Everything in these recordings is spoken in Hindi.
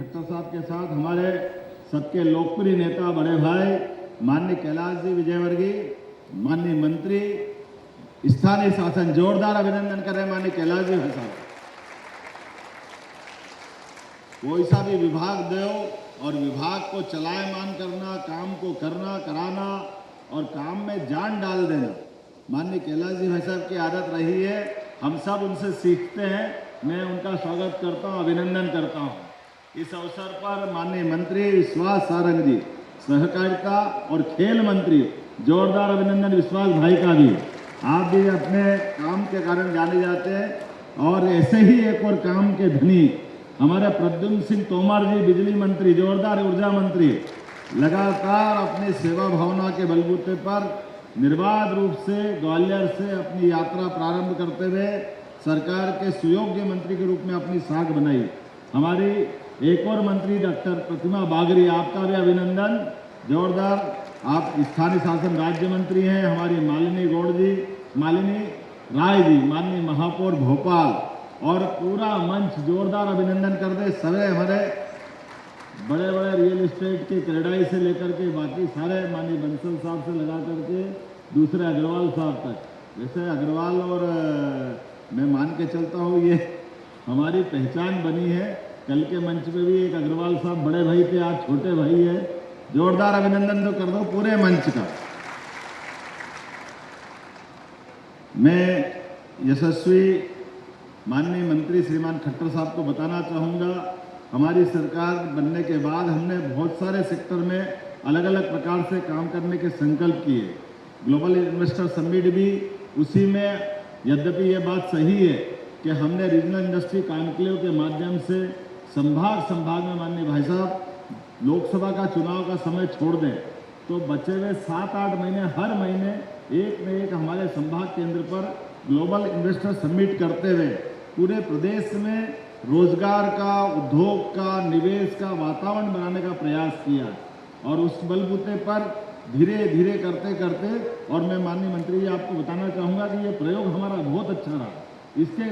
खट्टर साहब के साथ हमारे सबके लोकप्रिय नेता बड़े भाई माननीय कैलाश जी विजयवर्गीय, माननीय मंत्री, स्थानीय शासन, जोरदार अभिनंदन कर रहे हैं माननीय कैलाश जी भाई साहब। कोई सा भी विभाग दो और विभाग को चलायमान करना, काम को करना, कराना और काम में जान डाल देना, माननीय कैलाश जी भाई साहब की आदत रही है। हम सब उनसे सीखते हैं। मैं उनका स्वागत करता हूं, अभिनंदन करता हूं। इस अवसर पर माननीय मंत्री विश्वास सारंग जी, सहकारिता और खेल मंत्री, जोरदार अभिनंदन विश्वास भाई का भी। आप भी अपने काम के कारण जाने जाते हैं। और ऐसे ही एक और काम के धनी हमारे प्रद्युम्न सिंह तोमर जी, बिजली मंत्री, जोरदार ऊर्जा मंत्री, लगातार अपनी सेवा भावना के बलबूते पर निर्बाध रूप से ग्वालियर से अपनी यात्रा प्रारंभ करते हुए सरकार के सुयोग्य मंत्री के रूप में अपनी साख बनाई। हमारी एक और मंत्री डॉक्टर प्रतिमा बागरी, आपका भी अभिनंदन, जोरदार। आप स्थानीय शासन राज्य मंत्री हैं। हमारी मालिनी राय जी, माननीय महापौर भोपाल, और पूरा मंच जोरदार अभिनंदन कर दे। सभी हमारे बड़े बड़े रियल एस्टेट के क्रेडाई से लेकर के बाकी सारे, माननीय बंसल साहब से लगा करके दूसरे अग्रवाल साहब तक। वैसे अग्रवाल और मैं मान के चलता हूँ ये हमारी पहचान बनी है। कल के मंच पे भी एक अग्रवाल साहब बड़े भाई थे, आज छोटे भाई है। जोरदार अभिनंदन तो कर दो पूरे मंच का। मैं यशस्वी माननीय मंत्री श्रीमान खट्टर साहब को बताना चाहूँगा, हमारी सरकार बनने के बाद हमने बहुत सारे सेक्टर में अलग अलग प्रकार से काम करने के संकल्प किए। ग्लोबल इन्वेस्टर समिट भी उसी में, यद्यपि ये बात सही है कि हमने रीजनल इंडस्ट्री कॉन्क्लेव के माध्यम से संभाग में, माननीय भाई साहब, लोकसभा का चुनाव का समय छोड़ दें तो बचे हुए 7-8 महीने हर महीने एक न एक हमारे संभाग केंद्र पर ग्लोबल इन्वेस्टर समिट करते हुए पूरे प्रदेश में रोजगार का, उद्योग का, निवेश का वातावरण बनाने का प्रयास किया। और उस बलबूते पर धीरे धीरे करते करते, और मैं माननीय मंत्री जी आपको बताना चाहूँगा कि ये प्रयोग हमारा बहुत अच्छा रहा। इसके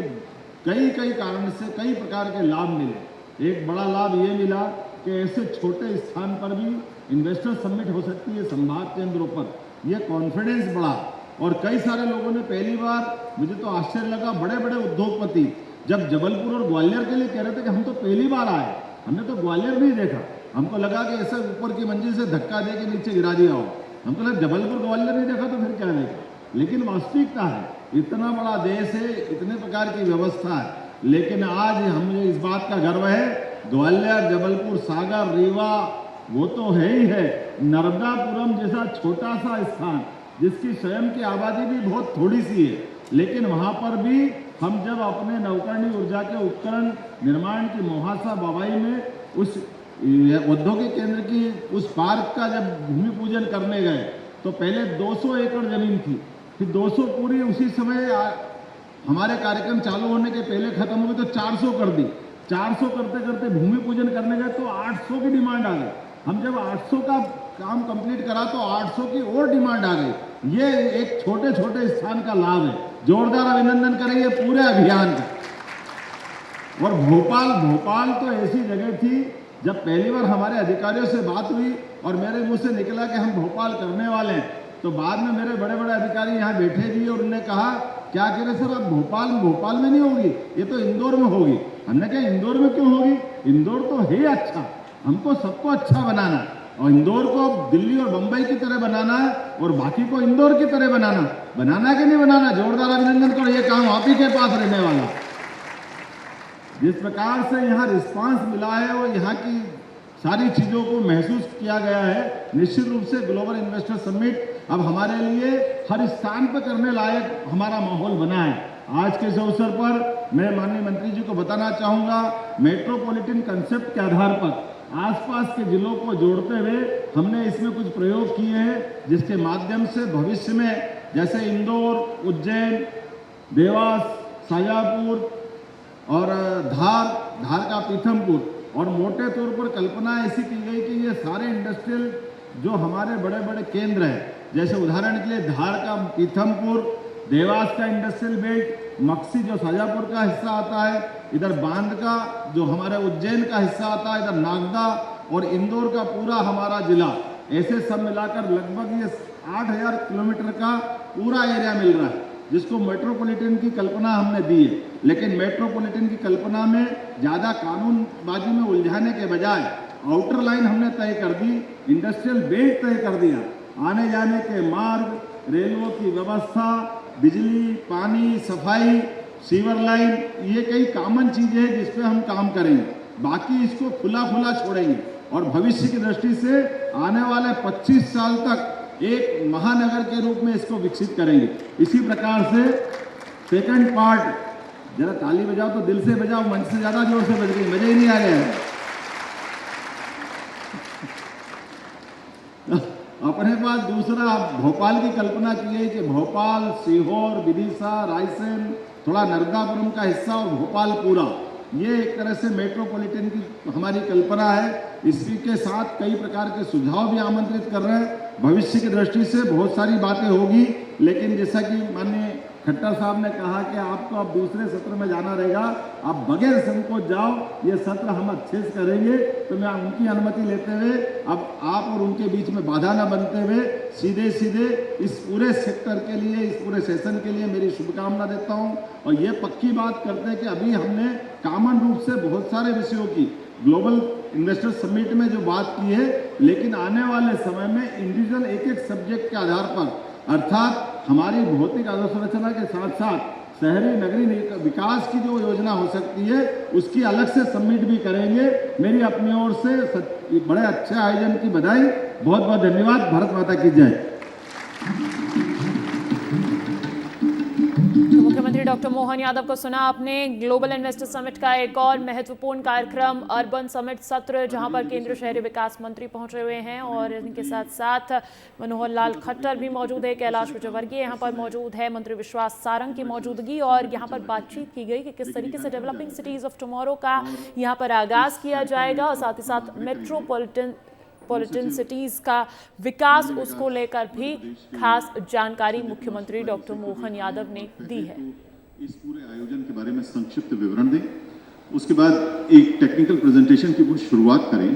कई कारण से कई प्रकार के लाभ मिले। एक बड़ा लाभ ये मिला कि ऐसे छोटे स्थान पर भी इन्वेस्टर समिट हो सकती है संभाग केंद्रों पर, ये कॉन्फिडेंस बढ़ा। और कई सारे लोगों ने पहली बार, मुझे तो आश्चर्य लगा, बड़े बड़े उद्योगपति जब जबलपुर और ग्वालियर के लिए कह रहे थे कि हम तो पहली बार आए, हमने तो ग्वालियर नहीं देखा, हमको लगा कि ऐसे ऊपर की मंजिल से धक्का दे के नीचे गिरा दिया हो, हमको लगा जबलपुर ग्वालियर नहीं देखा तो फिर क्या देखा। लेकिन वास्तविकता है, इतना बड़ा देश है, इतने प्रकार की व्यवस्था है, लेकिन आज हमें इस बात का गर्व है, ग्वालियर, जबलपुर, सागर, रीवा, वो तो है ही है, नर्मदापुरम जैसा छोटा सा स्थान जिसकी स्वयं की आबादी भी बहुत थोड़ी सी है, लेकिन वहाँ पर भी हम जब अपने नवकरणीय ऊर्जा के उपकरण निर्माण की मोहासा बवाई में उस औद्योगिक केंद्र की उस पार्क का जब भूमि पूजन करने गए तो पहले 200 एकड़ जमीन थी, फिर 200 पूरी उसी समय हमारे कार्यक्रम चालू होने के पहले खत्म हो गई तो 400 कर दी। 400 करते करते भूमि पूजन करने गए तो 800 की डिमांड आ गई। हम जब 800 का काम कंप्लीट करा तो 800 की और डिमांड आ गई। ये एक छोटे छोटे स्थान का लाभ है। जोरदार अभिनंदन करेंगे पूरे अभियान का। और भोपाल तो ऐसी जगह थी, जब पहली बार हमारे अधिकारियों से बात हुई और मेरे मुंह से निकला कि हम भोपाल करने वाले हैं, तो बाद में मेरे बड़े बड़े अधिकारी यहाँ बैठे भी और उन्होंने कहा, क्या कह रहे सर, अब भोपाल में नहीं होगी, ये तो इंदौर में होगी। हमने कहा इंदौर में क्यों होगी, इंदौर तो है अच्छा, हमको सबको अच्छा बनाना, और इंदौर को दिल्ली और बंबई की तरह बनाना है और बाकी को इंदौर की तरह बनाना है कि नहीं बनाना। जोरदार अभिनंदन करो, ये काम आप ही के पास रहने वाला। जिस प्रकार से यहाँ रिस्पांस मिला है और यहाँ की सारी चीज़ों को महसूस किया गया है, निश्चित रूप से ग्लोबल इन्वेस्टर समिट अब हमारे लिए हर स्थान पर करने लायक हमारा माहौल बना है। आज के इस अवसर पर मैं माननीय मंत्री जी को बताना चाहूँगा, मेट्रोपॉलिटन कंसेप्ट के आधार पर आसपास के जिलों को जोड़ते हुए हमने इसमें कुछ प्रयोग किए हैं, जिसके माध्यम से भविष्य में जैसे इंदौर, उज्जैन, देवास, शाजापुर और धार का पीथमपुर, और मोटे तौर पर कल्पना ऐसी की गई कि ये सारे इंडस्ट्रियल जो हमारे बड़े बड़े केंद्र हैं, जैसे उदाहरण के लिए धार का पीथमपुर, देवास का इंडस्ट्रियल बेल्ट, मक्सी जो शाजापुर का हिस्सा आता है, इधर बांध का जो हमारे उज्जैन का हिस्सा आता है, इधर नागदा और इंदौर का पूरा हमारा जिला, ऐसे सब मिलाकर लगभग ये 8,000 किलोमीटर का पूरा एरिया मिल रहा है, जिसको मेट्रोपॉलिटन की कल्पना हमने दी है। लेकिन मेट्रोपॉलिटन की कल्पना में ज़्यादा कानूनबाजी में उलझाने के बजाय आउटर लाइन हमने तय कर दी, इंडस्ट्रियल बेल्ट तय कर दिया, आने जाने के मार्ग, रेलवे की व्यवस्था, बिजली, पानी, सफाई, सीवर लाइन, ये कई कॉमन चीज़ें हैं जिस पे हम काम करेंगे। बाकी इसको खुला खुला छोड़ेंगे और भविष्य की दृष्टि से आने वाले 25 साल तक एक महानगर के रूप में इसको विकसित करेंगे। इसी प्रकार से सेकंड पार्ट, जरा ताली बजाओ तो दिल से बजाओ, मंच से ज़्यादा जोर से बज गई, मजा ही नहीं आ रहा है। अपने पास दूसरा भोपाल की कल्पना की है कि भोपाल, सीहोर, विदिशा, रायसेन, थोड़ा नर्मदापुरम का हिस्सा और भोपाल पूरा, ये एक तरह से मेट्रोपॉलिटन की हमारी कल्पना है। इसी के साथ कई प्रकार के सुझाव भी आमंत्रित कर रहे हैं। भविष्य की दृष्टि से बहुत सारी बातें होगी, लेकिन जैसा कि माननीय खट्टर साहब ने कहा कि आपको अब दूसरे सत्र में जाना रहेगा, आप बगैर संकोच जाओ, ये सत्र हम अच्छे से करेंगे। तो मैं उनकी अनुमति लेते हुए अब आप और उनके बीच में बाधा न बनते हुए सीधे सीधे इस पूरे सेक्टर के लिए, इस पूरे सेशन के लिए मेरी शुभकामना देता हूँ। और ये पक्की बात करते हैं कि अभी हमने कॉमन रूप से बहुत सारे विषयों की ग्लोबल इन्वेस्टर समिट में जो बात की है, लेकिन आने वाले समय में इंडिविजुअल एक एक सब्जेक्ट के आधार पर, अर्थात हमारी भौतिक अधोसंरचना के साथ साथ शहरी नगरीय विकास की जो योजना हो सकती है, उसकी अलग से सबमिट भी करेंगे। मेरी अपनी ओर से बड़े अच्छे आयोजन की बधाई, बहुत बहुत धन्यवाद। भारत माता की जय। मुख्यमंत्री डॉक्टर मोहन यादव को सुना आपने। ग्लोबल इन्वेस्टर समिट का एक और महत्वपूर्ण कार्यक्रम अर्बन समिट सत्र, जहां पर केंद्रीय शहरी विकास मंत्री पहुंचे हुए हैं और इनके साथ साथ मनोहर लाल खट्टर भी मौजूद है, कैलाश विजयवर्गीय यहां पर मौजूद है, मंत्री विश्वास सारंग की मौजूदगी। और यहां पर बातचीत की गई कि किस तरीके से डेवलपिंग सिटीज ऑफ टुमारो का यहां पर आगाज किया जाएगा और साथ ही साथ मेट्रोपॉलिटन सिटीज का विकास, उसको लेकर भी खास जानकारी मुख्यमंत्री डॉक्टर मोहन यादव ने दी है। इस पूरे आयोजन के बारे में संक्षिप्त विवरण दें, उसके बाद एक टेक्निकल प्रेजेंटेशन की शुरुआत करें